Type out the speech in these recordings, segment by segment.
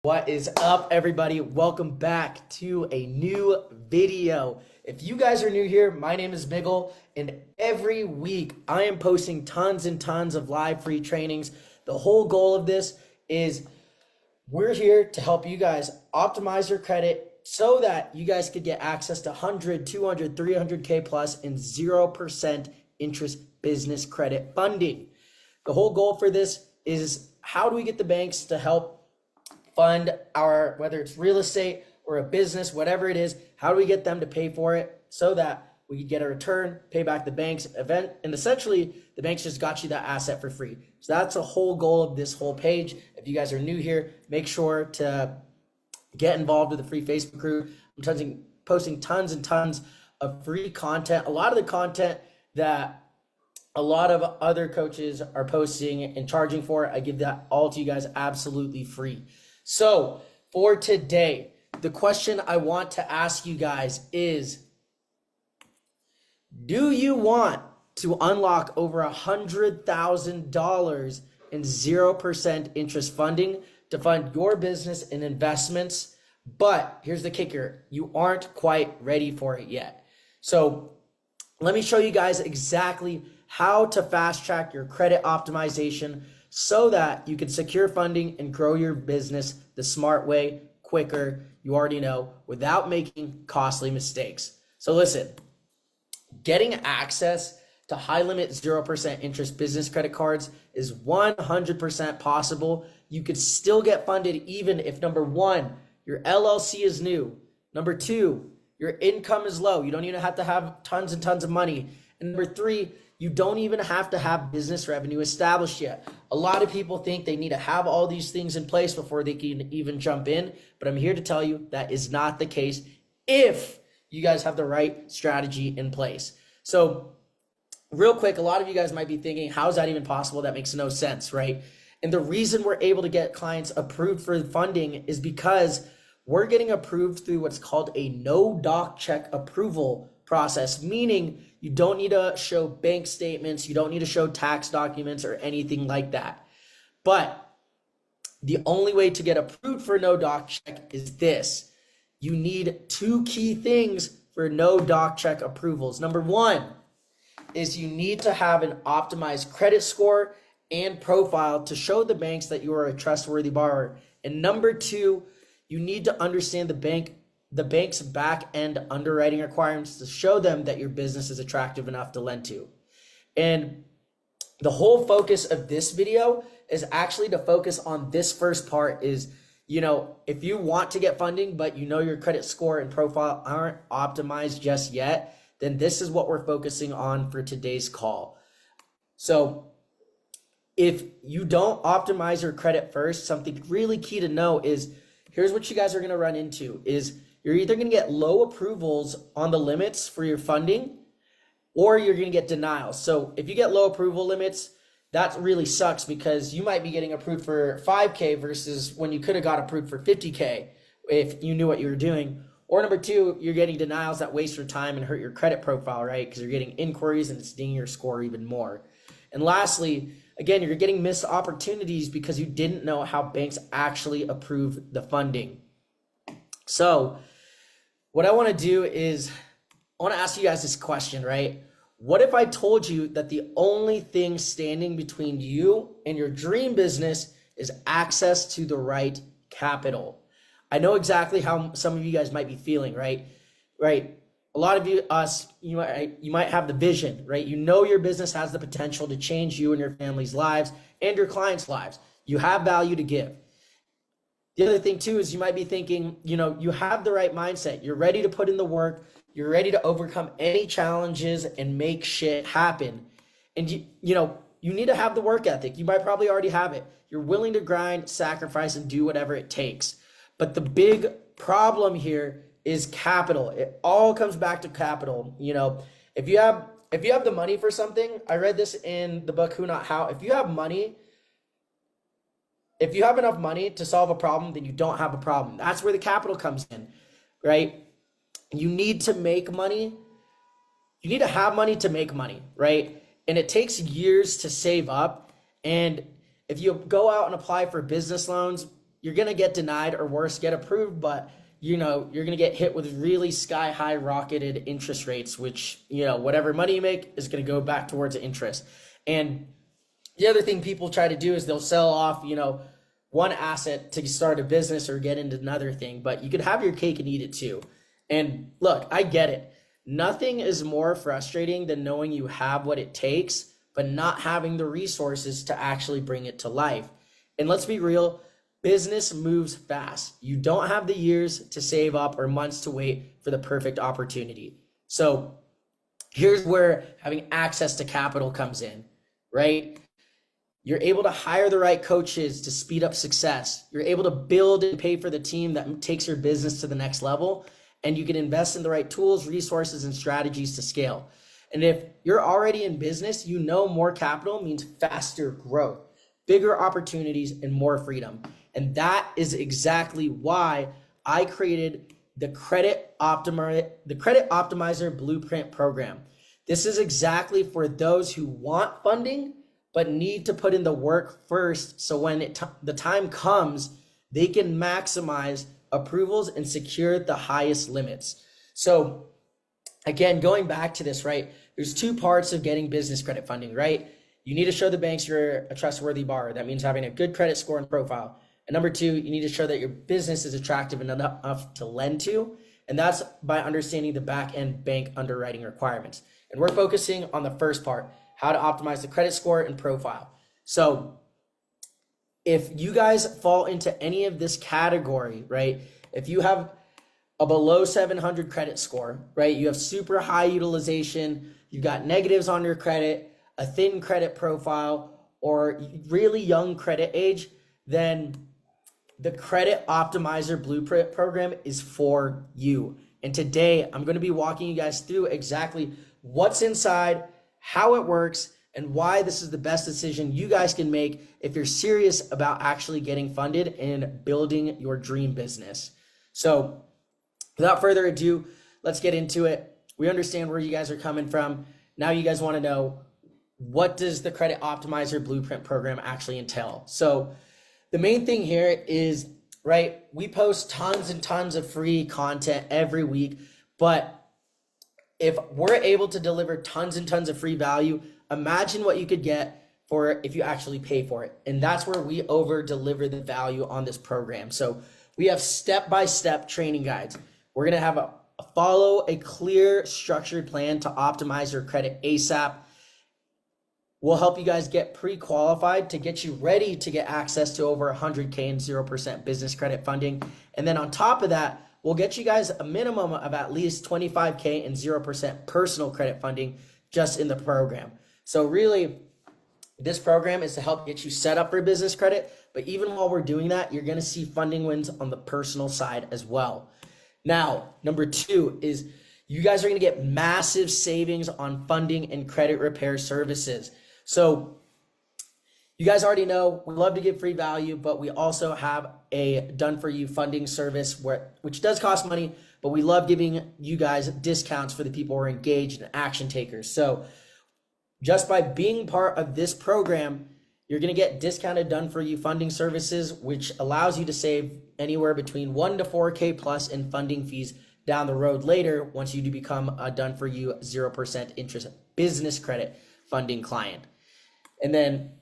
What is up, everybody? Welcome back to a new video. If you guys are new here, my name is Miggle, and every week I am posting tons and tons of live free trainings. The whole goal of this is we're here to help you guys optimize your credit so that you guys could get access to 100, 200, 300K plus in 0% interest business credit funding. The whole goal for this is how do we get the banks to help fund our, whether it's real estate or a business, whatever it is, how do we get them to pay for it so that we can get a return, pay back the banks event, and essentially the banks just got you that asset for free. So that's the whole goal of this whole page. If you guys are new here, make sure to get involved with the free Facebook group. I'm posting tons and tons of free content. A lot of the content that a lot of other coaches are posting and charging for, I give that all to you guys absolutely free. So for today, the question I want to ask you guys is, do you want to unlock over $100,000 in 0% interest funding to fund your business and investments? But here's the kicker, you aren't quite ready for it yet. So let me show you guys exactly how to fast track your credit optimization so that you can secure funding and grow your business the smart way, quicker, you already know, without making costly mistakes. So listen, getting access to high limit 0% interest business credit cards is 100% possible. You could still get funded even if, number one, your LLC is new. Number two, your income is low. You don't even have to have tons and tons of money. And number three, you don't even have to have business revenue established yet. A lot of people think they need to have all these things in place before they can even jump in, but I'm here to tell you that is not the case if you guys have the right strategy in place. So real quick, a lot of you guys might be thinking, how is that even possible? That makes no sense, right? And the reason we're able to get clients approved for funding is because we're getting approved through what's called a no doc check approval process, meaning you don't need to show bank statements, you don't need to show tax documents or anything like that. But the only way to get approved for no doc check is this. You need two key things for no doc check approvals. Number one is you need to have an optimized credit score and profile to show the banks that you are a trustworthy borrower. And number two, you need to understand the bank's back-end underwriting requirements to show them that your business is attractive enough to lend to. And the whole focus of this video is actually to focus on this first part is, if you want to get funding, but your credit score and profile aren't optimized just yet, then this is what we're focusing on for today's call. So if you don't optimize your credit first, something really key to know is, here's what you guys are going to run into is you're either going to get low approvals on the limits for your funding, or you're going to get denials. So if you get low approval limits, that really sucks because you might be getting approved for 5K versus when you could have got approved for 50K if you knew what you were doing. Or number two, you're getting denials that waste your time and hurt your credit profile, right? Because you're getting inquiries and it's dinging your score even more. And lastly, again, you're getting missed opportunities because you didn't know how banks actually approve the funding. So what I want to do is I want to ask you guys this question, right? What if I told you that the only thing standing between you and your dream business is access to the right capital? I know exactly how some of you guys might be feeling, right? Right. A lot of you, you might have the vision, right? You know your business has the potential to change you and your family's lives and your clients' lives. You have value to give. The other thing too is you might be thinking, you have the right mindset. You're ready to put in the work. You're ready to overcome any challenges and make shit happen. And you need to have the work ethic. You might probably already have it. You're willing to grind, sacrifice, and do whatever it takes. But the big problem here is capital. It all comes back to capital. If you have the money for something, I read this in the book Who Not How. If you have enough money to solve a problem, then you don't have a problem. That's where the capital comes in, right? You need to make money. You need to have money to make money, right? And it takes years to save up. And if you go out and apply for business loans, you're going to get denied or worse, get approved, but you're going to get hit with really sky high rocketed interest rates, which, whatever money you make is going to go back towards interest. And the other thing people try to do is they'll sell off, one asset to start a business or get into another thing, but you could have your cake and eat it too. And look, I get it. Nothing is more frustrating than knowing you have what it takes, but not having the resources to actually bring it to life. And let's be real, business moves fast. You don't have the years to save up or months to wait for the perfect opportunity. So here's where having access to capital comes in, right? You're able to hire the right coaches to speed up success. You're able to build and pay for the team that takes your business to the next level. And you can invest in the right tools, resources, and strategies to scale. And if you're already in business, more capital means faster growth, bigger opportunities, and more freedom. And that is exactly why I created the Credit Optimizer Blueprint program. This is exactly for those who want funding, but need to put in the work first, so when the time comes, they can maximize approvals and secure the highest limits. So again, going back to this, right? There's two parts of getting business credit funding, right? You need to show the banks you're a trustworthy borrower. That means having a good credit score and profile. And number two, you need to show that your business is attractive enough to lend to. And that's by understanding the back-end bank underwriting requirements. And we're focusing on the first part, how to optimize the credit score and profile. So if you guys fall into any of this category, right? If you have a below 700 credit score, right? You have super high utilization, you've got negatives on your credit, a thin credit profile, or really young credit age, then the Credit Optimizer Blueprint program is for you. And today I'm going to be walking you guys through exactly what's inside, how it works, and why this is the best decision you guys can make if you're serious about actually getting funded and building your dream business. So without further ado, let's get into it. We understand where you guys are coming from. Now you guys want to know, what does the Credit Optimizer Blueprint program actually entail? So the main thing here is, right, we post tons and tons of free content every week, but if we're able to deliver tons and tons of free value, imagine what you could get for if you actually pay for it. And that's where we over deliver the value on this program. So we have step-by-step training guides. We're going to have follow a clear structured plan to optimize your credit ASAP. We'll help you guys get pre-qualified to get you ready to get access to over 100K in 0% business credit funding. And then on top of that, we'll get you guys a minimum of at least 25K in 0% personal credit funding just in the program. So really, this program is to help get you set up for business credit, but even while we're doing that, you're going to see funding wins on the personal side as well. Now, number two is you guys are going to get massive savings on funding and credit repair services. So you guys already know we love to give free value, but we also have a done-for-you funding service which does cost money, but we love giving you guys discounts for the people who are engaged and action takers. So just by being part of this program, you're going to get discounted done-for-you funding services, which allows you to save anywhere between 1 to 4K plus in funding fees down the road later once you do become a done-for-you 0% interest business credit funding client. And then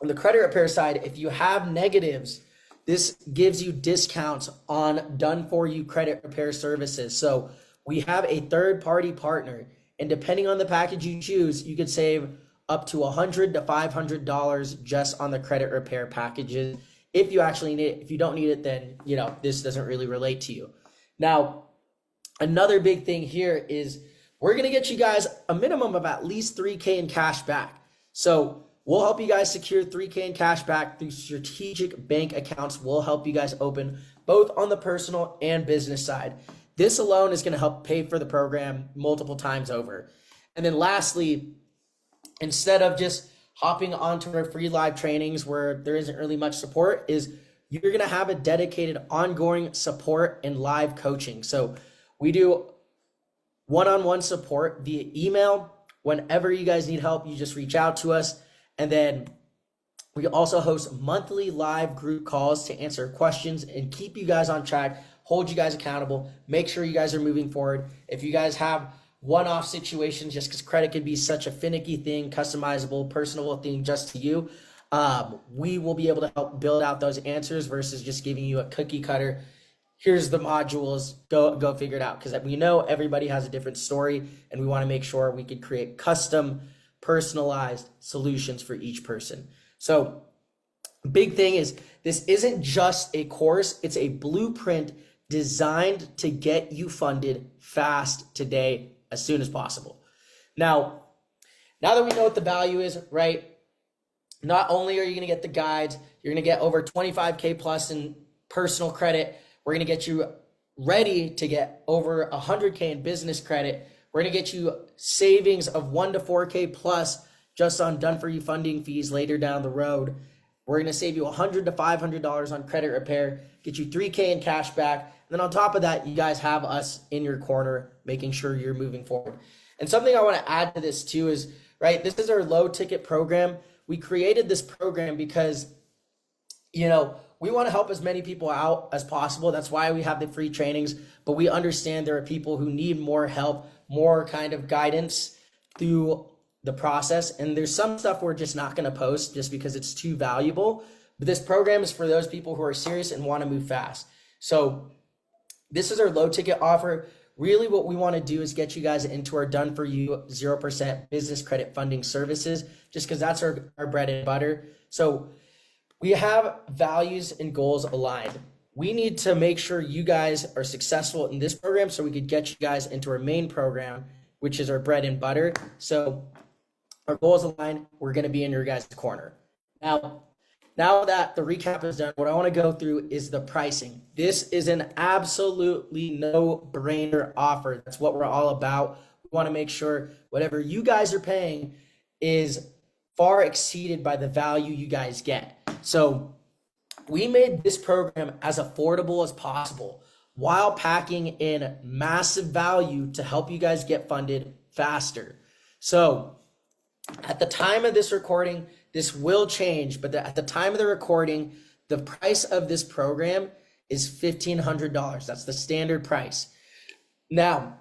on the credit repair side, if you have negatives, this gives you discounts on done-for-you credit repair services. So we have a third-party partner, and depending on the package you choose, you could save up to $100 to $500 just on the credit repair packages if you actually need it. If you don't need it, then this doesn't really relate to you. Now, another big thing here is we're going to get you guys a minimum of at least 3K in cash back. So we'll help you guys secure 3K in cash back through strategic bank accounts. We'll help you guys open both on the personal and business side. This alone is going to help pay for the program multiple times over. And then lastly, instead of just hopping onto our free live trainings where there isn't really much support, is you're going to have a dedicated ongoing support and live coaching. So we do one-on-one support via email. Whenever you guys need help, you just reach out to us. And then We also host monthly live group calls to answer questions and keep you guys on track, hold you guys accountable, make sure you guys are moving forward. If you guys have one-off situations, just because credit can be such a finicky thing, customizable, personal thing just to you, we will be able to help build out those answers versus just giving you a cookie cutter. Here's the modules, go figure it out. Because we know everybody has a different story, and we want to make sure we can create custom, personalized solutions for each person. So big thing is this isn't just a course, it's a blueprint designed to get you funded fast today as soon as possible. Now that we know what the value is, right? Not only are you going to get the guides, you're going to get over 25K plus in personal credit. We're going to get you ready to get over 100K in business credit. We're going to get you savings of 1 to 4K plus just on done for you funding fees later down the road. We're going to save you $100 to $500 on credit repair, get you 3K in cash back. And then on top of that, you guys have us in your corner, making sure you're moving forward. And something I want to add to this too is, right, this is our low ticket program. We created this program because, we want to help as many people out as possible. That's why we have the free trainings, but we understand there are people who need more help, more kind of guidance through the process. And there's some stuff we're just not going to post just because it's too valuable. But this program is for those people who are serious and want to move fast. So this is our low ticket offer. Really what we want to do is get you guys into our done for you 0% business credit funding services, just because that's our bread and butter. So we have values and goals aligned. We need to make sure you guys are successful in this program so we could get you guys into our main program, which is our bread and butter. So our goals aligned, we're going to be in your guys' corner. Now that the recap is done, what I want to go through is the pricing. This is an absolutely no-brainer offer. That's what we're all about. We want to make sure whatever you guys are paying is far exceeded by the value you guys get. So we made this program as affordable as possible while packing in massive value to help you guys get funded faster. So at the time of this recording, this will change, but at the time of the recording, the price of this program is $1,500. That's the standard price. Now,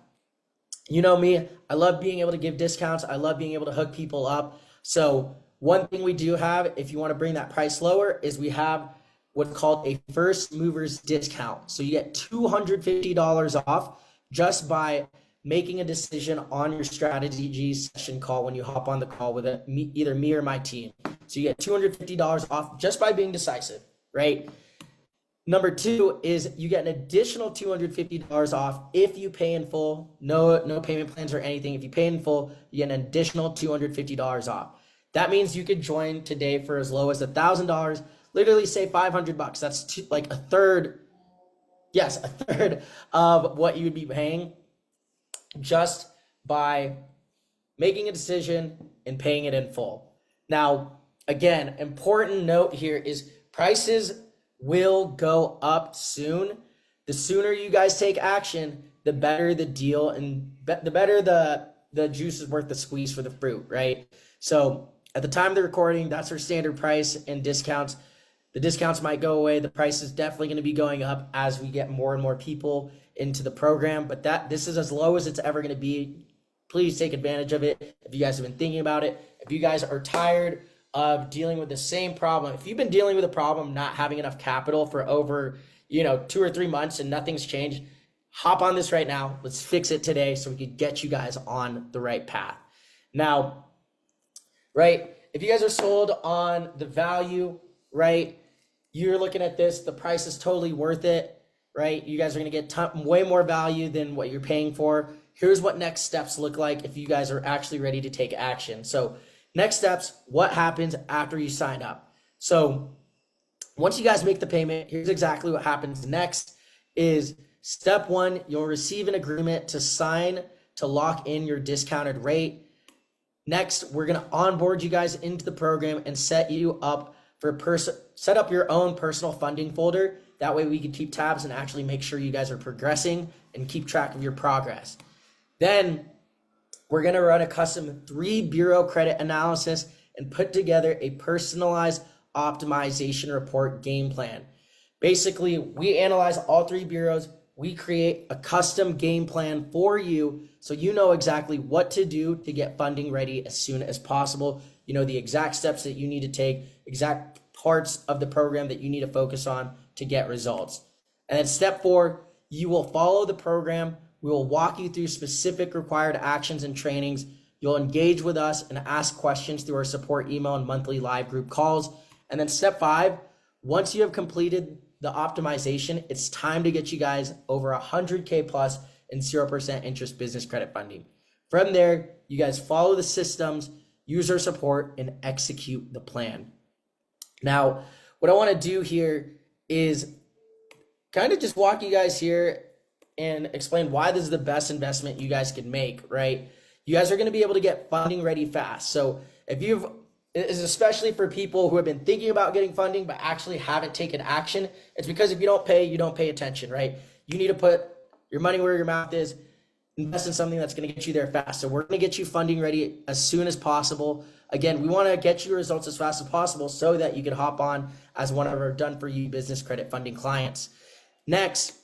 you know me, I love being able to give discounts. I love being able to hook people up. So one thing we do have, if you want to bring that price lower, is we have what's called a first movers discount. So you get $250 off just by making a decision on your strategy session call when you hop on the call with either me or my team. So you get $250 off just by being decisive, right? Number two is you get an additional $250 off if you pay in full. No payment plans or anything. If you pay in full, you get an additional $250 off. That means you could join today for as low as $1,000, literally say $500. That's like a third of what you would be paying just by making a decision and paying it in full. Now, again, important note here is prices will go up soon. The sooner you guys take action, the better the deal and the better the juice is worth the squeeze for the fruit, right? So at the time of the recording, that's our standard price and discounts. The discounts might go away. The price is definitely going to be going up as we get more and more people into the program, but this is as low as it's ever going to be. Please take advantage of it. If you guys have been thinking about it, if you guys are tired of dealing with the same problem, if you've been dealing with a problem not having enough capital for over 2 or 3 months and nothing's changed, hop on this right now. Let's fix it today so we could get you guys on the right path. Now, right, if you guys are sold on the value, right, you're looking at this, the price is totally worth it, right? You guys are going to get way more value than what you're paying for. Here's what next steps look like if you guys are actually ready to take action. So next steps, what happens after you sign up? So once you guys make the payment, here's exactly what happens next is step one, you'll receive an agreement to sign to lock in your discounted rate. Next, we're going to onboard you guys into the program and set you up set up your own personal funding folder. That way we can keep tabs and actually make sure you guys are progressing and keep track of your progress. Then we're going to run a custom 3 bureau credit analysis and put together a personalized optimization report game plan. Basically, we analyze all 3 bureaus. We create a custom game plan for you so you know exactly what to do to get funding ready as soon as possible. You know the exact steps that you need to take, exact parts of the program that you need to focus on to get results. And then step 4, you will follow the program. We will walk you through specific required actions and trainings. You'll engage with us and ask questions through our support email and monthly live group calls. And then step 5, once you have completed the optimization, it's time to get you guys over 100K plus in 0% interest business credit funding. From there, you guys follow the systems, use our support, and execute the plan. Now, what I want to do here is kind of just walk you guys here and explain why this is the best investment you guys can make, right? You guys are going to be able to get funding ready fast. So if you've, is especially for people who have been thinking about getting funding but actually haven't taken action, it's because if you don't pay, you don't pay attention, right? You need to put your money where your mouth is, invest in something that's going to get you there fast. So we're going to get you funding ready as soon as possible. Again, we want to get you results as fast as possible so that you can hop on as one of our done-for-you business credit funding clients. Next,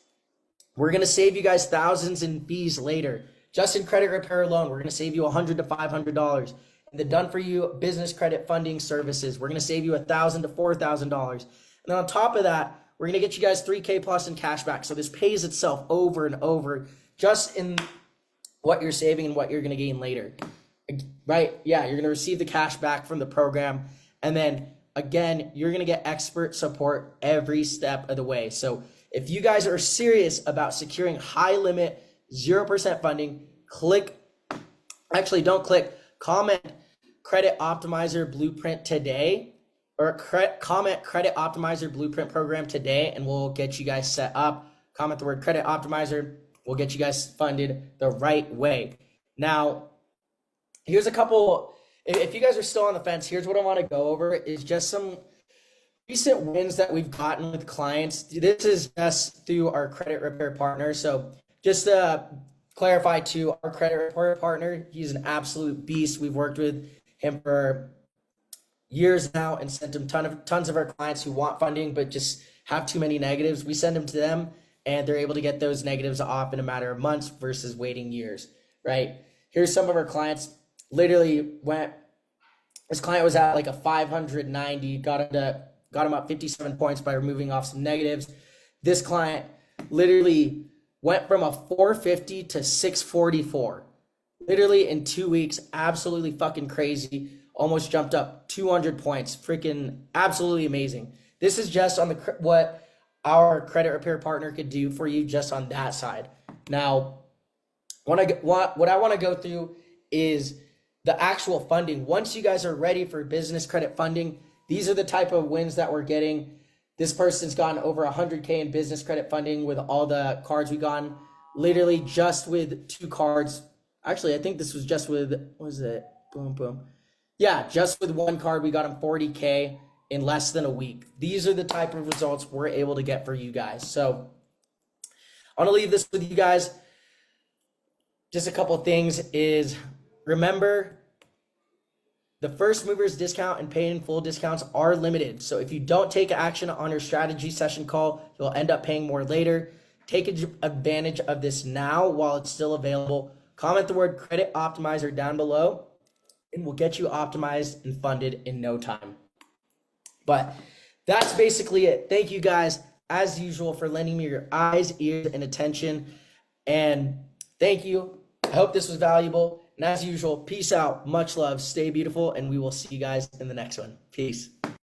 we're going to save you guys thousands in fees later. Just in credit repair alone, we're going to save you $100 to $500. In the done-for-you business credit funding services, we're going to save you $1,000 to $4,000. And then on top of that, we're going to get you guys 3K plus in cash back. So this pays itself over and over just in what you're saving and what you're going to gain later, right? Yeah, you're going to receive the cash back from the program. And then again, you're going to get expert support every step of the way. So if you guys are serious about securing high limit, 0% funding, comment Credit Optimizer Blueprint today, or comment Credit Optimizer Blueprint program today, and we'll get you guys set up. Comment the word Credit Optimizer. We'll get you guys funded the right way. Now, here's a couple, if you guys are still on the fence, here's what I want to go over is just some recent wins that we've gotten with clients. This is just through our credit repair partner. So just to clarify to our credit repair partner, he's an absolute beast. We've worked with him for years now and sent him tons of our clients who want funding but just have too many negatives. We send them to them and they're able to get those negatives off in a matter of months versus waiting years, right? Here's some of our clients. Literally this client was at like a 590, got him up 57 points by removing off some negatives. This client literally went from a 450 to 644. Literally in 2 weeks, absolutely fucking crazy. Almost jumped up 200 points. Freaking absolutely amazing. This is just on what our credit repair partner could do for you just on that side. Now, what I want to go through is the actual funding. Once you guys are ready for business credit funding, these are the type of wins that we're getting. This person's gotten over 100K in business credit funding with all the cards we gotten. Literally just with 2 cards. Actually, I think this was just with, what was it? Boom, boom. Yeah, just with 1 card, we got him 40K in less than a week. These are the type of results we're able to get for you guys. So I want to leave this with you guys. Just a couple of things is, remember, the first movers discount and pay in full discounts are limited. So if you don't take action on your strategy session call, you'll end up paying more later. Take advantage of this now while it's still available. Comment the word Credit Optimizer down below and we'll get you optimized and funded in no time. But that's basically it. Thank you guys, as usual, for lending me your eyes, ears, and attention. And thank you. I hope this was valuable. And as usual, peace out, much love, stay beautiful, and we will see you guys in the next one. Peace.